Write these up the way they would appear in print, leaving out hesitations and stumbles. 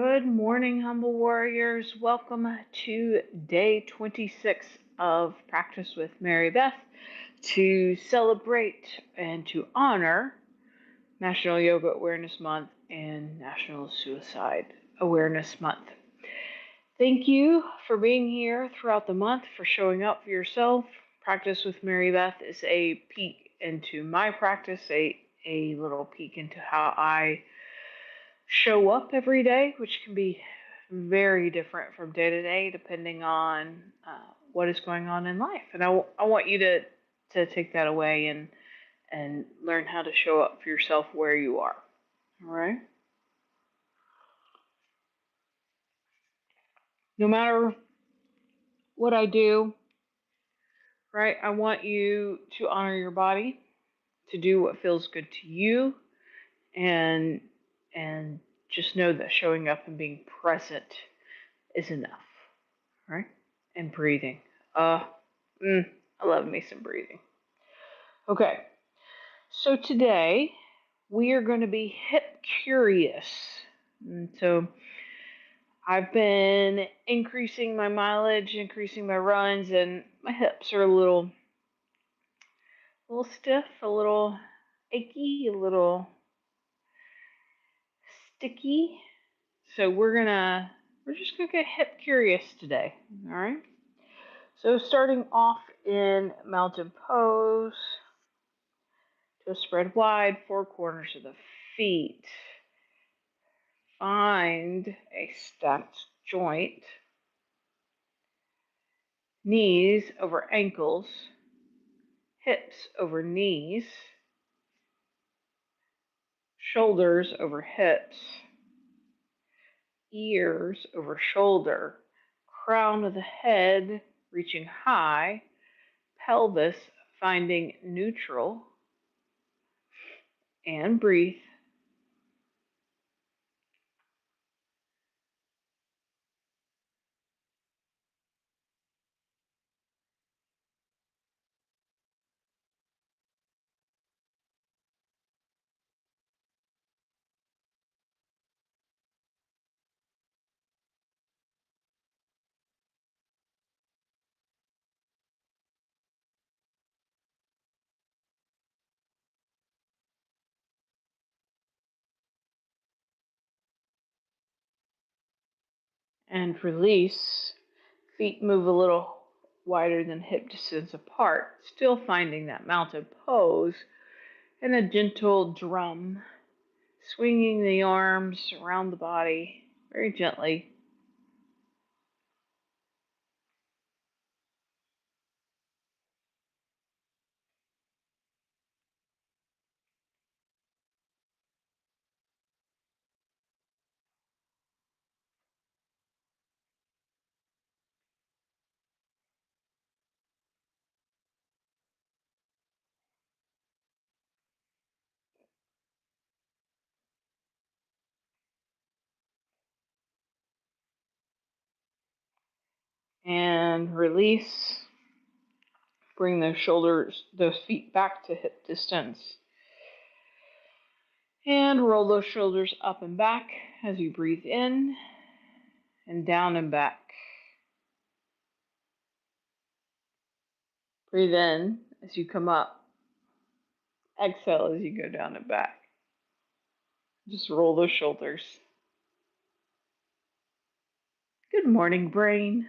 Good morning, humble warriors. Welcome to day 26 of Practice with Mary Beth to celebrate and to honor National Yoga Awareness Month and National Suicide Awareness Month. Thank you for being here throughout the month, for showing up for yourself. Practice with Mary Beth is a peek into my practice, a little peek into how I show up every day, which can be very different from day to day depending on what is going on in life. And I want you to take that away and learn how to show up for yourself where you are. All right. No matter what I do, right? I want you to honor your body, to do what feels good to you, and and just know that showing up and being present is enough, right? And breathing. Uh, mm, I love me some breathing. Okay, so today we are going to be hip curious. And so I've been increasing my mileage, increasing my runs, and my hips are a little stiff, a little achy, a little sticky. So we're just gonna get hip curious today. All right. So starting off in mountain pose, just spread wide, four corners of the feet. Find a stacked joint, knees over ankles, hips over knees, shoulders over hips, ears over shoulder, crown of the head reaching high, pelvis finding neutral, and breathe. And release. Feet move a little wider than hip distance apart, still finding that mountain pose, and a gentle drum, swinging the arms around the body very gently. And release. Bring those feet back to hip distance. And roll those shoulders up and back as you breathe in and down and back. Breathe in as you come up. Exhale as you go down and back. Just roll those shoulders. Good morning, brain.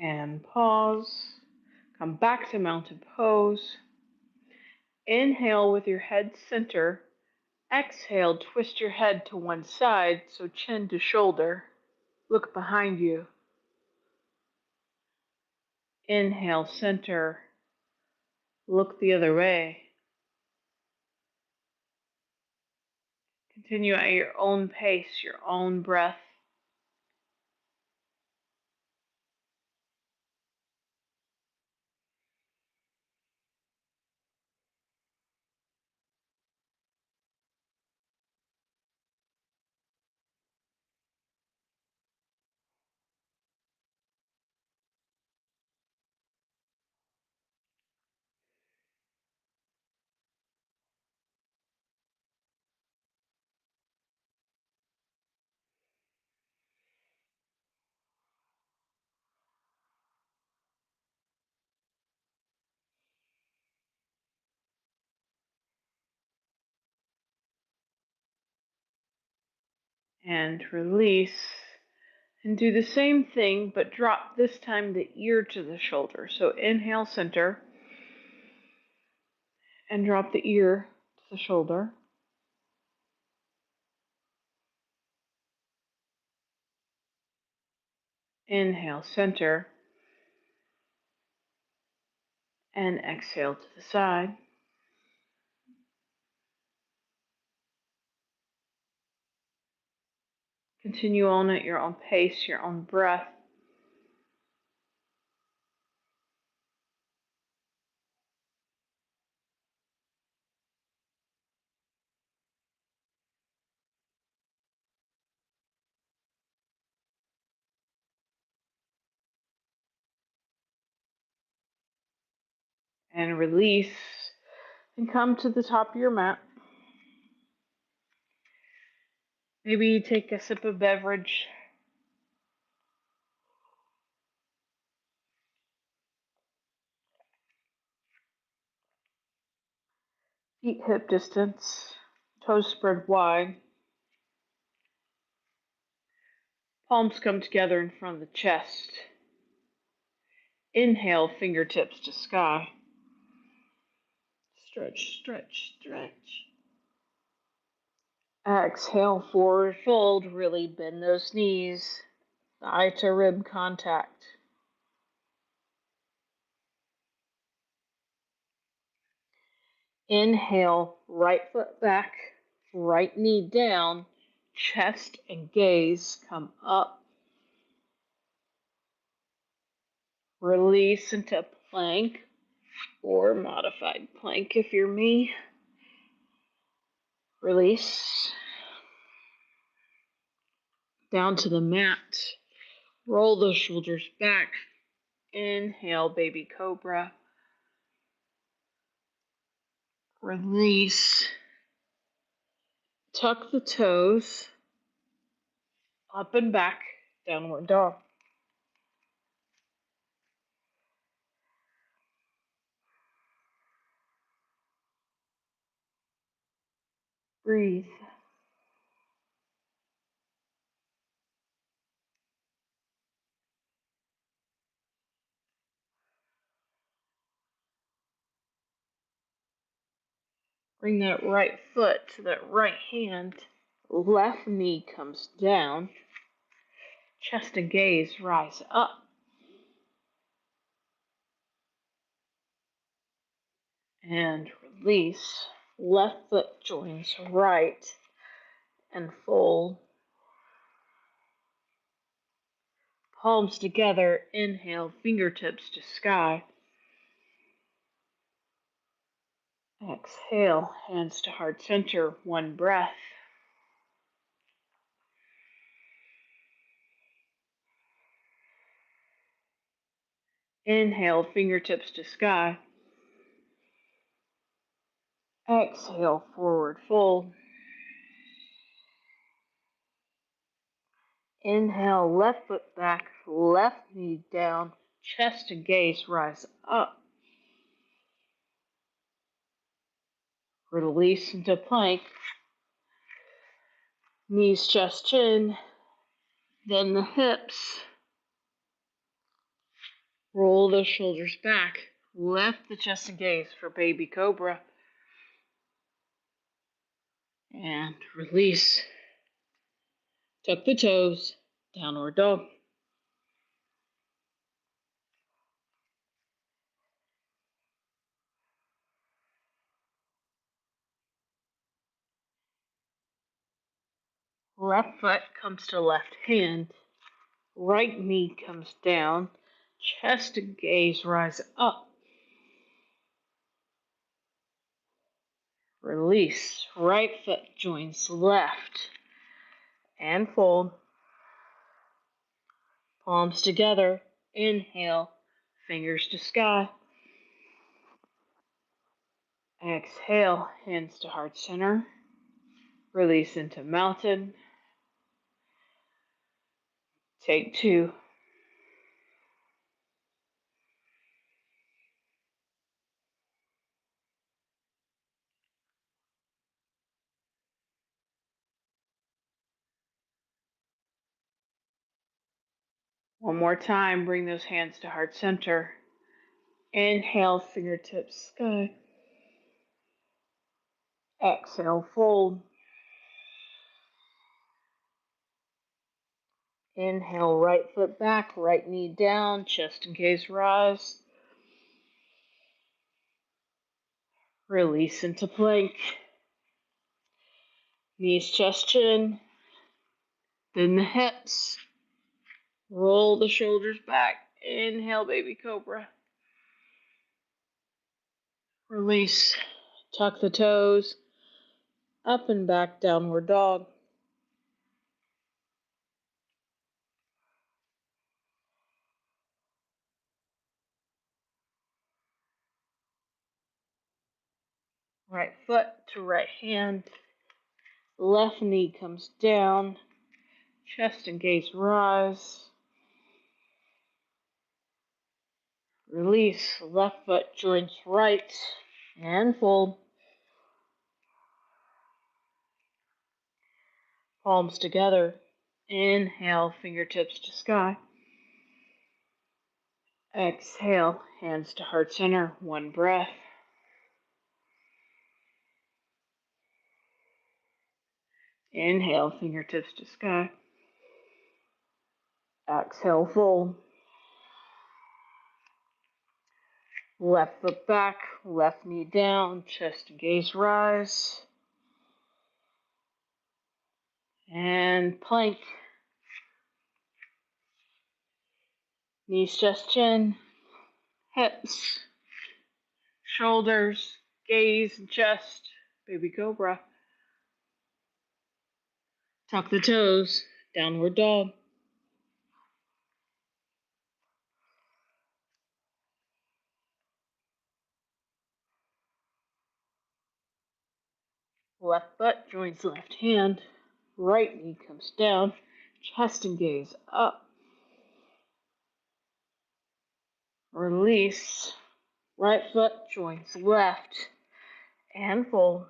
And pause. Come back to mountain pose. Inhale with your head center. Exhale, twist your head to one side, so chin to shoulder. Look behind you. Inhale, center. Look the other way. Continue at your own pace, your own breath. and release. And do the same thing, but drop this time the ear to the shoulder. So inhale, center, and drop the ear to the shoulder. Inhale, center, and exhale to the side. Continue on at your own pace, your own breath. And release and come to the top of your mat. Maybe take a sip of beverage. Feet hip distance, toes spread wide. Palms come together in front of the chest. Inhale, fingertips to sky. Stretch, stretch, stretch. Exhale, forward fold. Really bend those knees. Thigh to rib contact. Inhale, right foot back, right knee down, chest and gaze come up. Release into plank or modified plank if you're me. Release. Down to the mat. Roll those shoulders back. Inhale, baby cobra. Release. Tuck the toes. Up and back. Downward dog. Breathe. Bring that right foot to that right hand. Left knee comes down. Chest and gaze rise up. And release. Left foot joins right and fold. Palms together. Inhale, fingertips to sky. Exhale, hands to heart center. One breath. Inhale, fingertips to sky. Exhale, forward fold. Inhale, left foot back, left knee down, chest and gaze rise up. Release into plank. Knees, chest, chin. Then the hips. Roll the shoulders back. Lift the chest and gaze for baby cobra. And release. Tuck the toes. Downward dog. Left foot comes to left hand. Right knee comes down. Chest and gaze rise up. Release. Right foot joins left. And fold. Palms together. Inhale. Fingers to sky. Exhale. Hands to heart center. Release into mountain. Take two. One more time, bring those hands to heart center. Inhale, fingertips sky. Exhale, fold. Inhale, right foot back, right knee down, chest and gaze rise. Release into plank. Knees, chest, chin. Then the hips. Roll the shoulders back. Inhale, baby cobra. Release. Tuck the toes. Up and back, downward dog. Right foot to right hand. Left knee comes down. Chest and gaze rise. Release. Left foot joins right. And fold. Palms together. Inhale, fingertips to sky. Exhale, hands to heart center. One breath. Inhale, fingertips to sky. Exhale, fold. Left foot back, left knee down, chest and gaze rise. And plank. Knees, chest, chin, hips, shoulders, gaze, and chest. Baby cobra. Tuck the toes. Downward dog. Left foot joins left hand. Right knee comes down. Chest and gaze up. Release. Right foot joins left. And fold.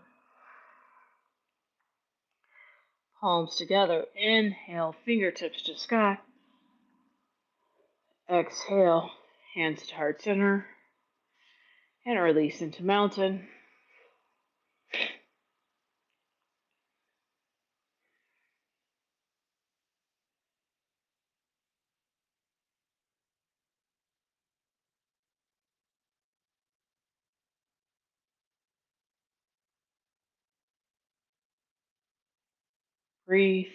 Palms together. Inhale, fingertips to sky. Exhale, hands to heart center. And release into mountain. Breathe.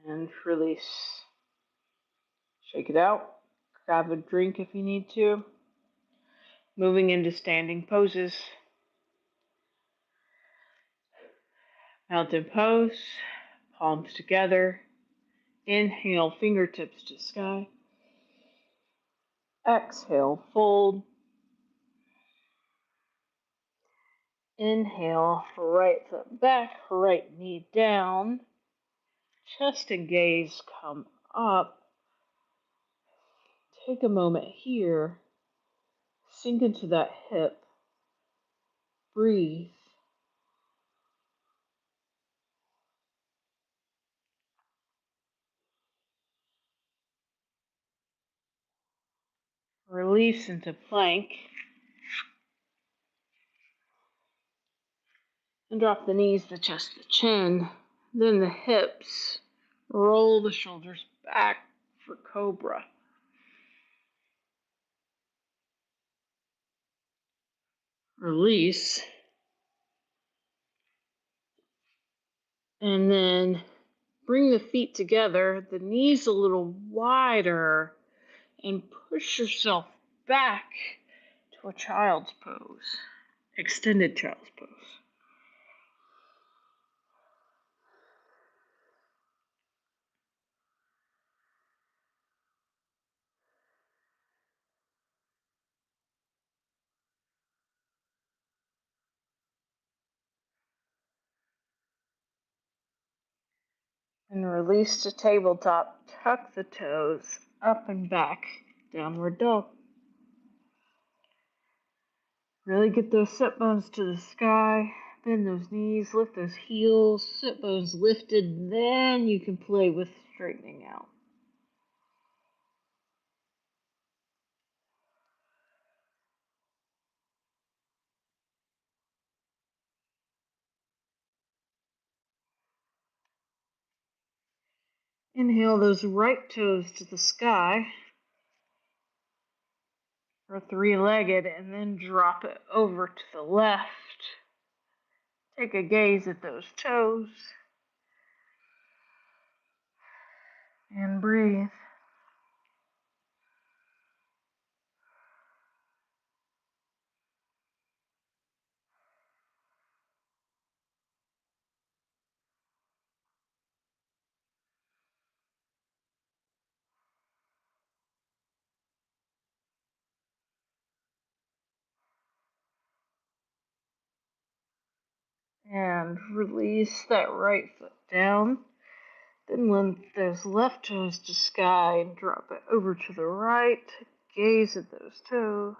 And release. Shake it out. Grab a drink if you need to. Moving into standing poses. Mountain pose. Palms together. Inhale, fingertips to sky. Exhale, fold. Inhale, right foot back, right knee down. Chest and gaze come up. Take a moment here. Sink into that hip. Breathe. Release into plank. And drop the knees, the chest, the chin. Then the hips. Roll the shoulders back for cobra. Release. And then bring the feet together, the knees a little wider, and push yourself back to a child's pose, extended child's pose. And release to tabletop. Tuck the toes. up and back, downward dog. Really get those sit bones to the sky. Bend those knees, lift those heels, sit bones lifted. Then you can play with straightening out. Inhale those right toes to the sky for three-legged, and then drop it over to the left. Take a gaze at those toes and breathe. And release that right foot down. Then lift those left toes to sky and drop it over to the right. Gaze at those toes.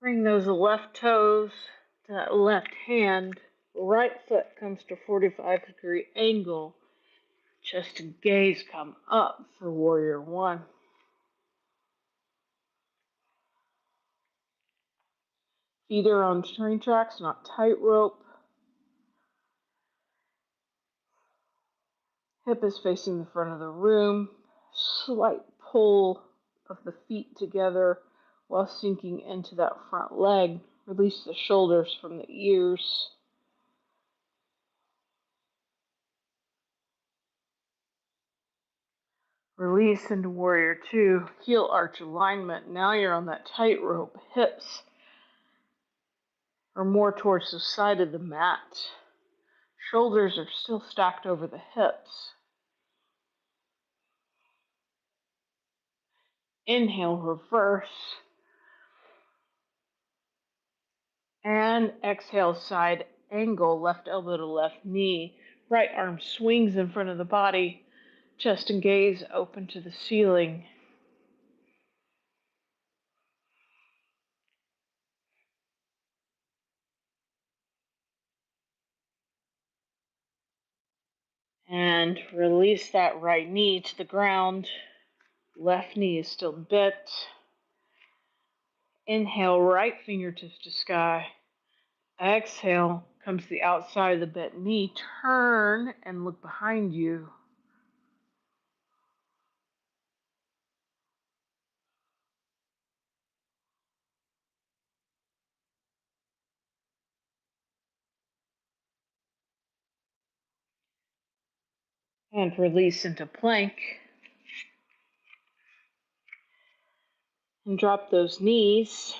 Bring those left toes to that left hand. Right foot comes to 45-degree angle. Chest and gaze come up for warrior one. Feet are on train tracks, not tightrope. Hip is facing the front of the room. Slight pull of the feet together while sinking into that front leg. Release the shoulders from the ears. Release into warrior two. Heel arch alignment. Now you're on that tightrope. Hips are more towards the side of the mat. Shoulders are still stacked over the hips. Inhale, reverse. And exhale, side angle, left elbow to left knee. Right arm swings in front of the body. Chest and gaze open to the ceiling. And release that right knee to the ground. Left knee is still bent. Inhale, right fingertips to sky. Exhale, comes to the outside of the bent knee. Turn and look behind you. And release into plank. And drop those knees,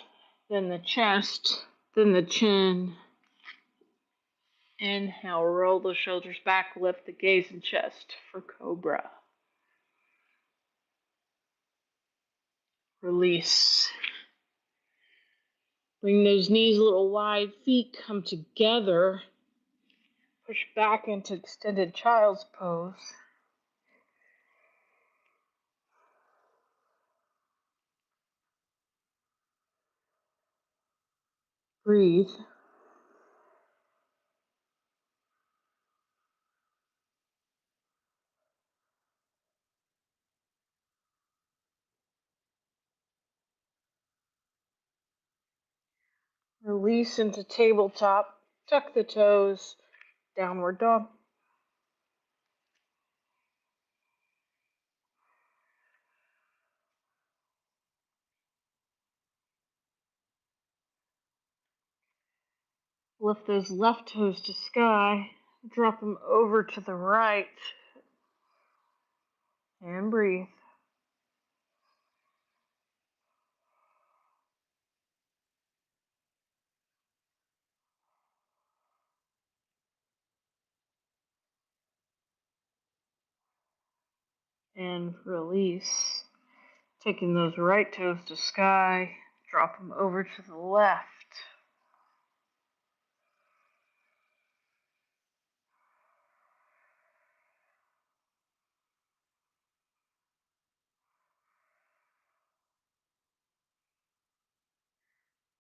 then the chest, then the chin. Inhale, roll the shoulders back, lift the gaze and chest for cobra. Release. Bring those knees a little wide, feet come together. Push back into extended child's pose. Breathe. Release into tabletop. Tuck the toes. Downward dog. Lift those left toes to sky. Drop them over to the right. And breathe. and release. Taking those right toes to sky, drop them over to the left.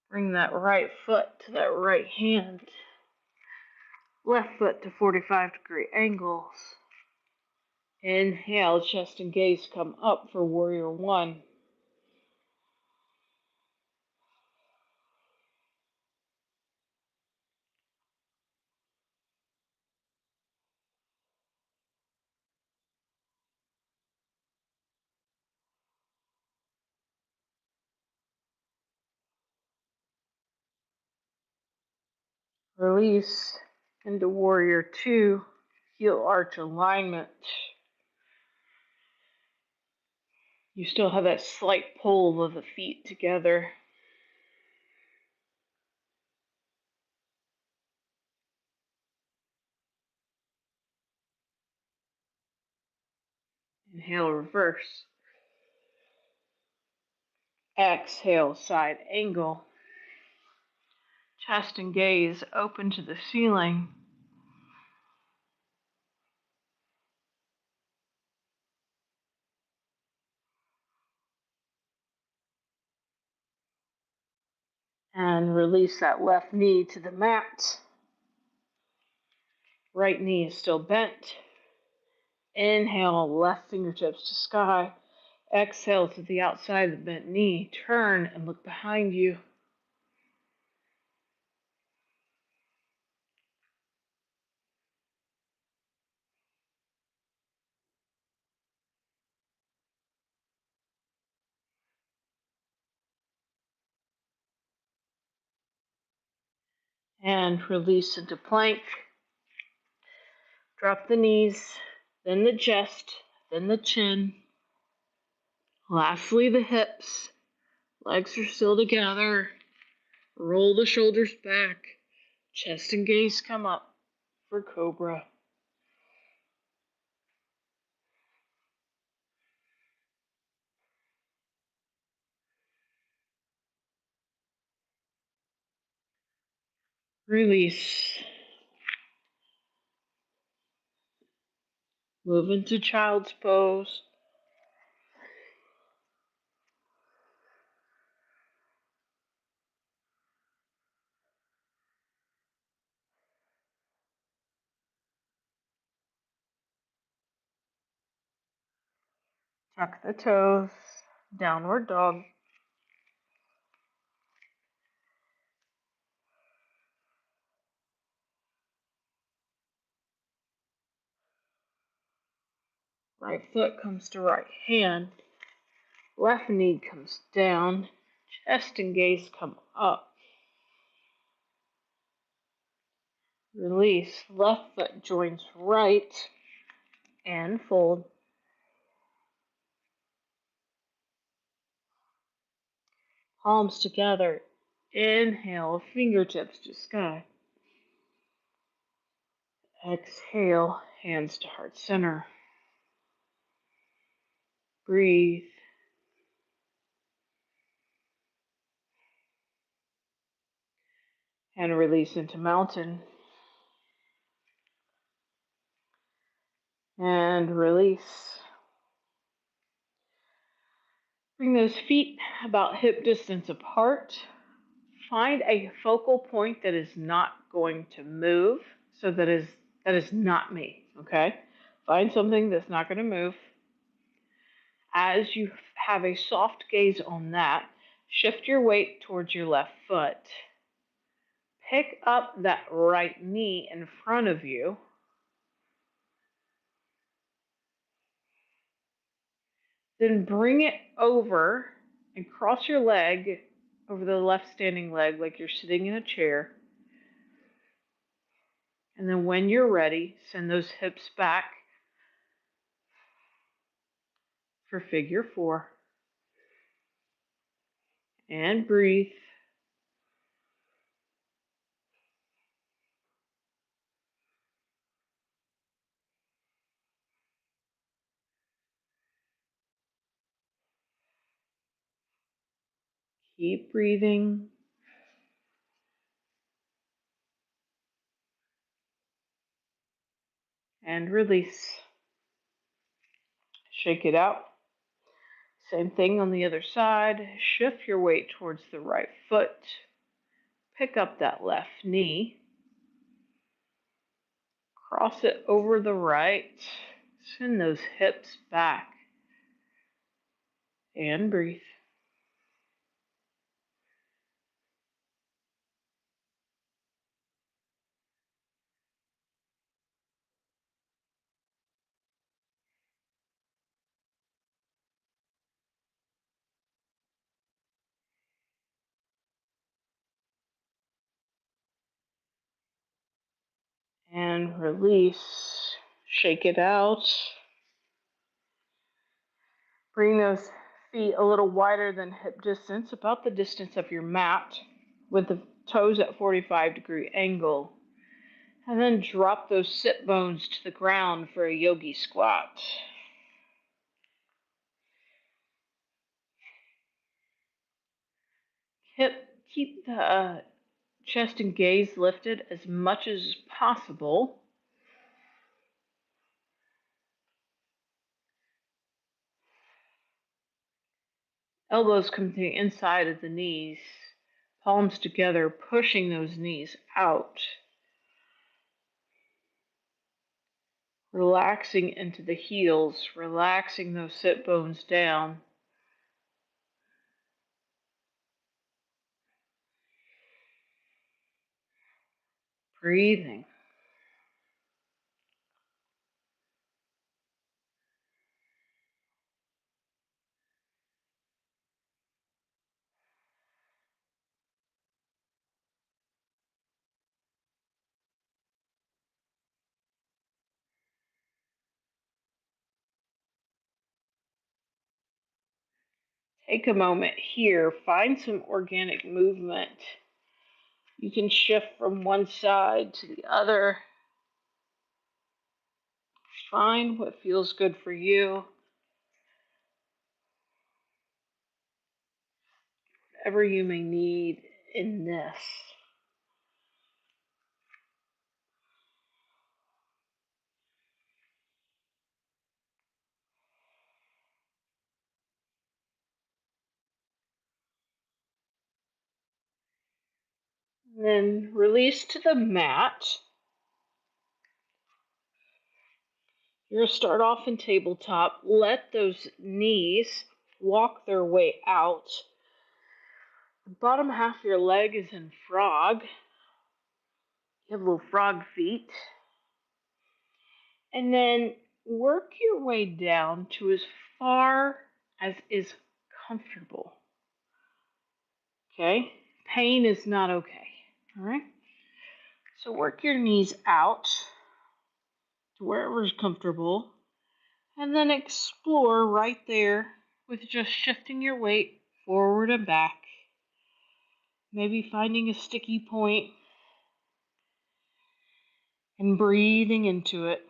Bring that right foot to that right hand. Left foot to 45-degree angles. Inhale, chest and gaze come up for warrior one. Release into warrior two, heel arch alignment. You still have that slight pull of the feet together. Inhale, reverse. Exhale, side angle. Chest and gaze open to the ceiling. And release that left knee to the mat. Right knee is still bent. Inhale, left fingertips to sky. Exhale to the outside of the bent knee. Turn and look behind you. And release into plank. Drop the knees, then the chest, then the chin. Lastly, the hips. Legs are still together. Roll the shoulders back. Chest and gaze come up for cobra. Release. Move into child's pose. Tuck the toes. Downward dog. Right foot comes to right hand. Left knee comes down. Chest and gaze come up. Release. Left foot joins right and fold. Palms together. Inhale, fingertips to sky. Exhale, hands to heart center. Breathe. And release into mountain. And release. Bring those feet about hip distance apart. Find a focal point that is not going to move. So that is not me, okay? Find something that's not going to move. As you have a soft gaze on that, shift your weight towards your left foot. Pick up that right knee in front of you. Then bring it over and cross your leg over the left standing leg like you're sitting in a chair. And then when you're ready, send those hips back for figure four. And breathe. Keep breathing. And release. Shake it out. Same thing on the other side. Shift your weight towards the right foot. Pick up that left knee. Cross it over the right. Send those hips back. And breathe. And release. Shake it out. Bring those feet a little wider than hip distance, about the distance of your mat, with the toes at 45-degree angle. And then drop those sit bones to the ground for a yogi squat. Keep the chest and gaze lifted as much as possible. Elbows come to the inside of the knees, palms together, pushing those knees out. Relaxing into the heels, relaxing those sit bones down. Breathing. Take a moment here, find some organic movement. You can shift from one side to the other. Find what feels good for you. Whatever you may need in this. And then release to the mat. You're going to start off in tabletop. Let those knees walk their way out. The bottom half of your leg is in frog. You have little frog feet. And then work your way down to as far as is comfortable. Okay? Pain is not okay. All right? So work your knees out to wherever is comfortable. And then explore right there with just shifting your weight forward and back. Maybe finding a sticky point and breathing into it.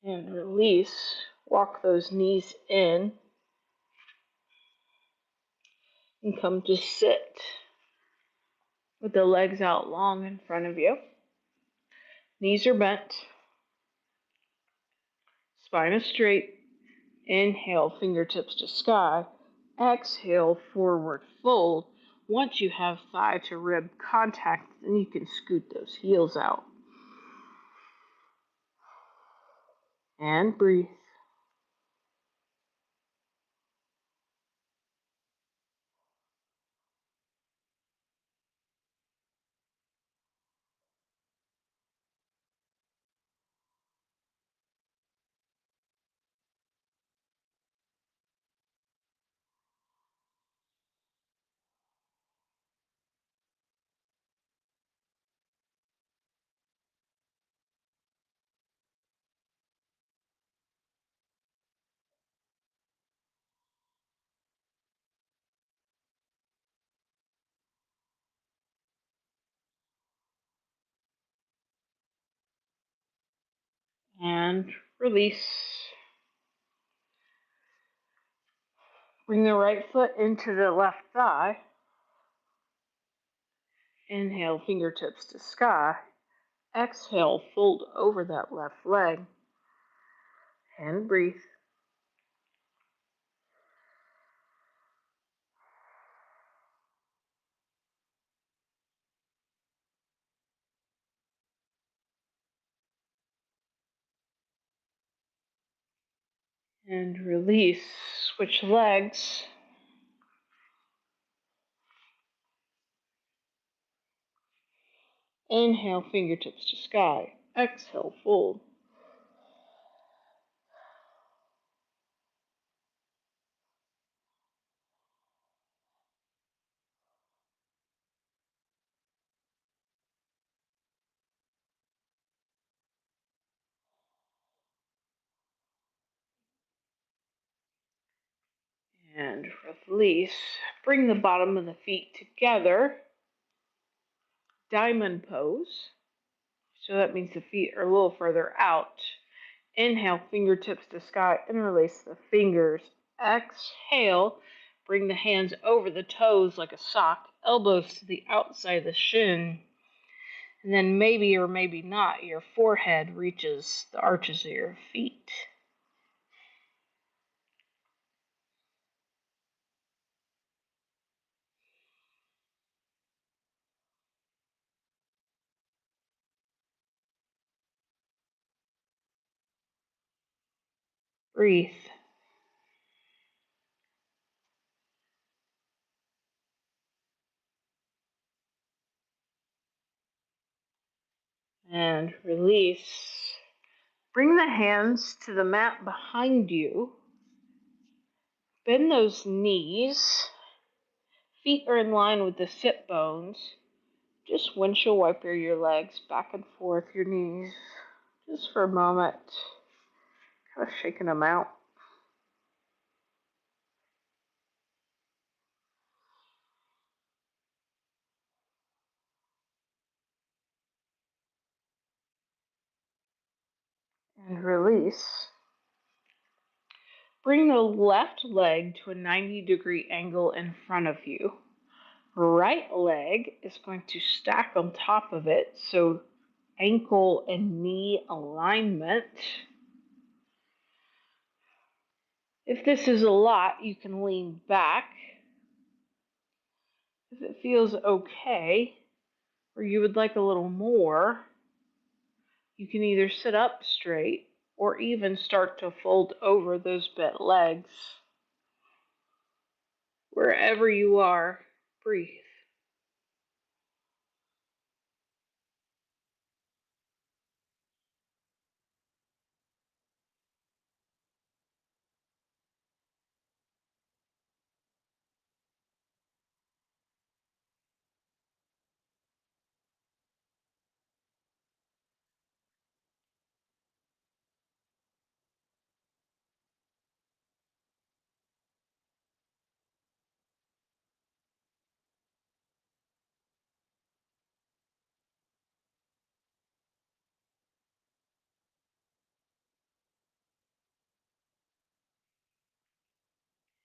And release. Walk those knees in and come to sit with the legs out long in front of you. Knees are bent. Spine is straight. Inhale, fingertips to sky. Exhale, forward fold. Once you have thigh to rib contact, then you can scoot those heels out. And breathe. And release. Bring the right foot into the left thigh. Inhale, fingertips to sky. Exhale, fold over that left leg. And breathe. And release. Switch legs. Inhale, fingertips to sky. Exhale, fold. And release. Bring the bottom of the feet together. Diamond pose. So that means the feet are a little further out. Inhale, fingertips to sky, interlace the fingers. Exhale, bring the hands over the toes like a sock, elbows to the outside of the shin. And then maybe or maybe not, your forehead reaches the arches of your feet. Breathe. And release. Bring the hands to the mat behind you. Bend those knees. Feet are in line with the sit bones. Just windshield wiper your legs back and forth, your knees, just for a moment. Kind of shaking them out. And release. Bring the left leg to a 90-degree angle in front of you. Right leg is going to stack on top of it, so ankle and knee alignment. If this is a lot, you can lean back. If it feels okay, or you would like a little more, you can either sit up straight or even start to fold over those bent legs. Wherever you are, breathe.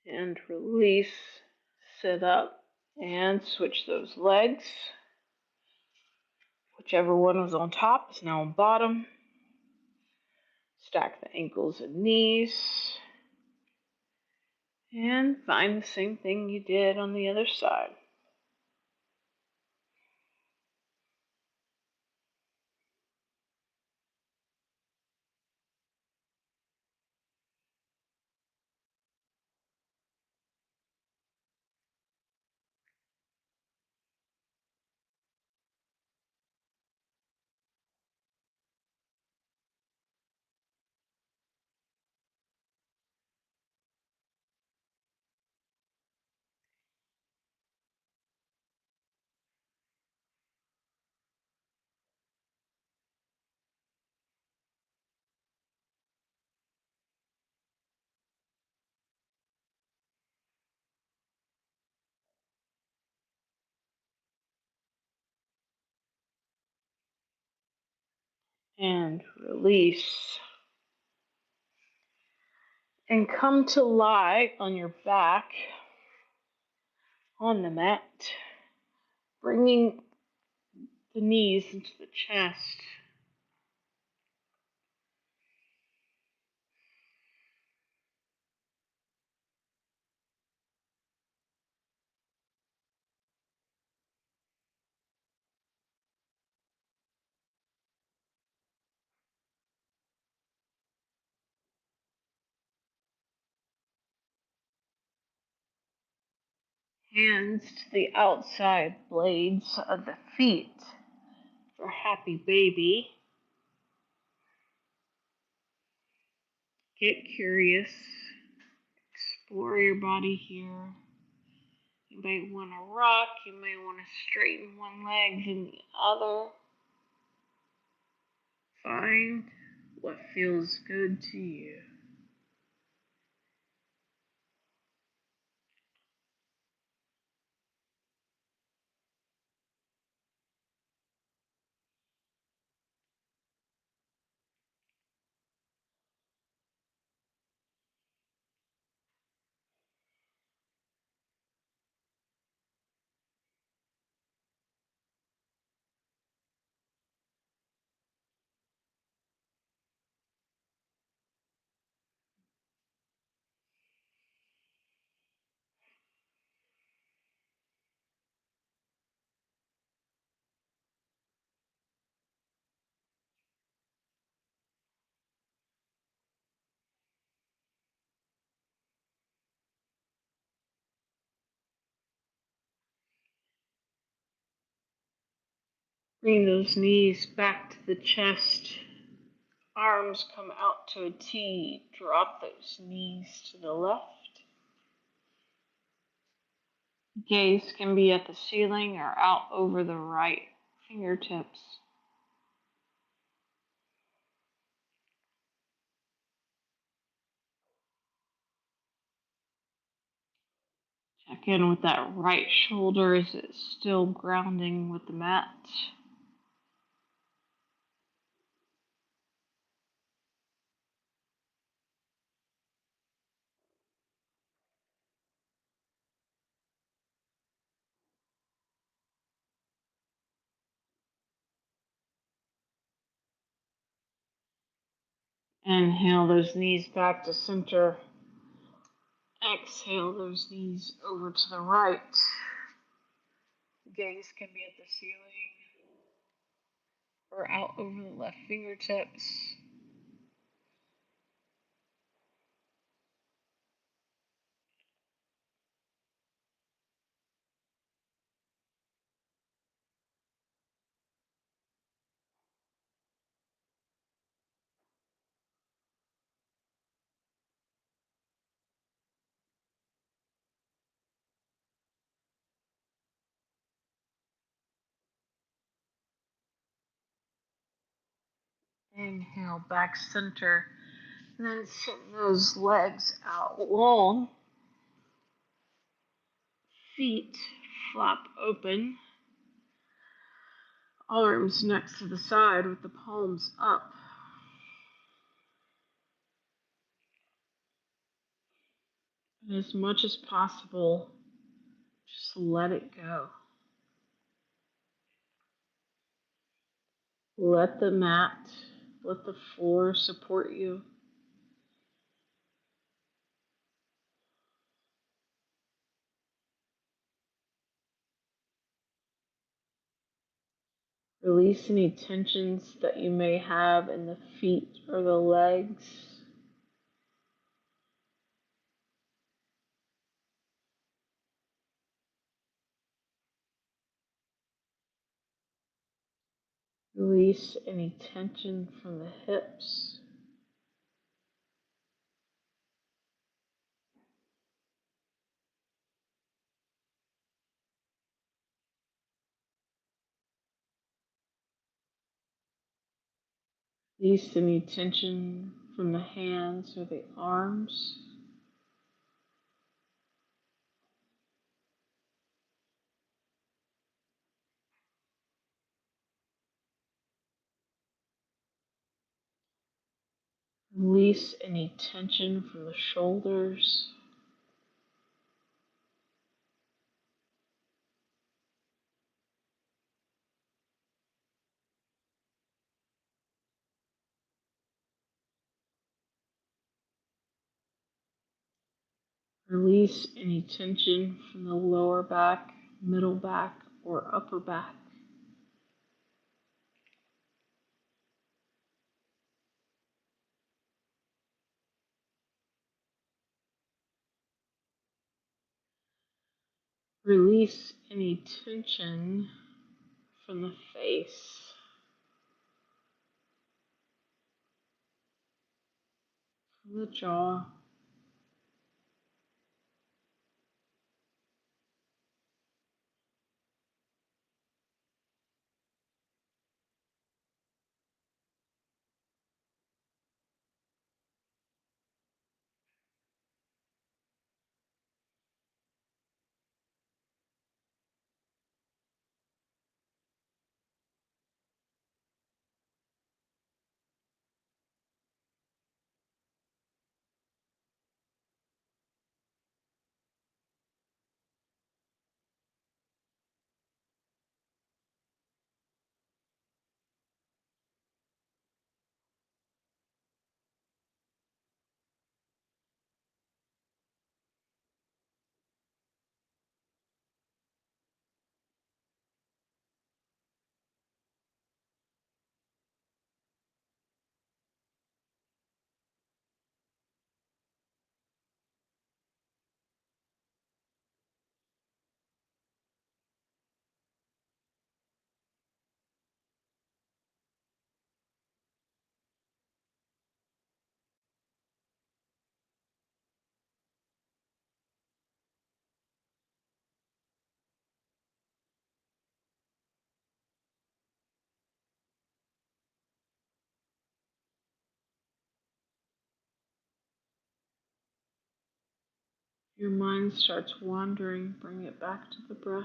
And release. Sit up and switch those legs. Whichever one was on top is now on bottom. Stack the ankles and knees. And find the same thing you did on the other side. and release. And come to lie on your back on the mat, bringing the knees into the chest. Hands to the outside blades of the feet for happy baby. Get curious. Explore your body here. You might want to rock. You might want to straighten one leg and the other. Find what feels good to you. Bring those knees back to the chest. Arms come out to a T. Drop those knees to the left. Gaze can be at the ceiling or out over the right fingertips. Check in with that right shoulder. Is it still grounding with the mat? Inhale those knees back to center. Exhale those knees over to the right. Gaze can be at the ceiling or out over the left fingertips. Inhale back center. And then send those legs out long. Feet flop open. Arms next to the side with the palms up. And as much as possible, just let it go. Let the mat, let the floor support you. Release any tensions that you may have in the feet or the legs. Release any tension from the hips. Release any tension from the hands or the arms. Release any tension from the shoulders. Release any tension from the lower back, middle back, or upper back. Release any tension from the face, from the jaw. Your mind starts wandering, bring it back to the breath.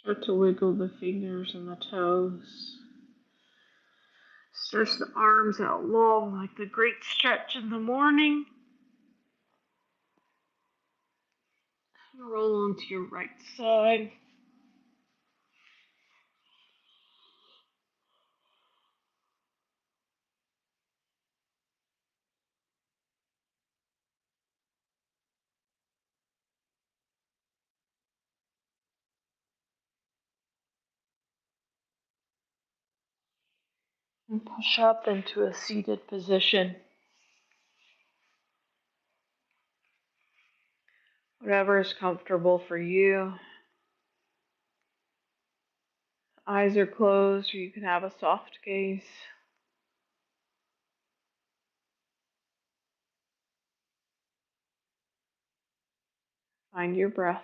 Start to wiggle the fingers and the toes. Stretch the arms out long like the great stretch in the morning. And roll onto your right side. And push up into a seated position. Whatever is comfortable for you. Eyes are closed, or you can have a soft gaze. Find your breath.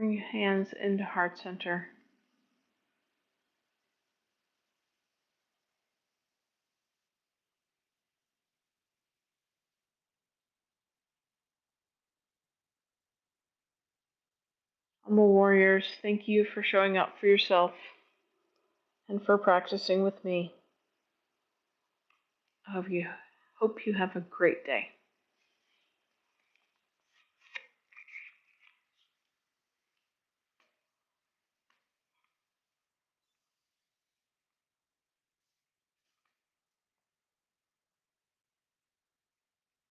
Bring your hands into heart center. Humble warriors, thank you for showing up for yourself and for practicing with me. I hope you have a great day.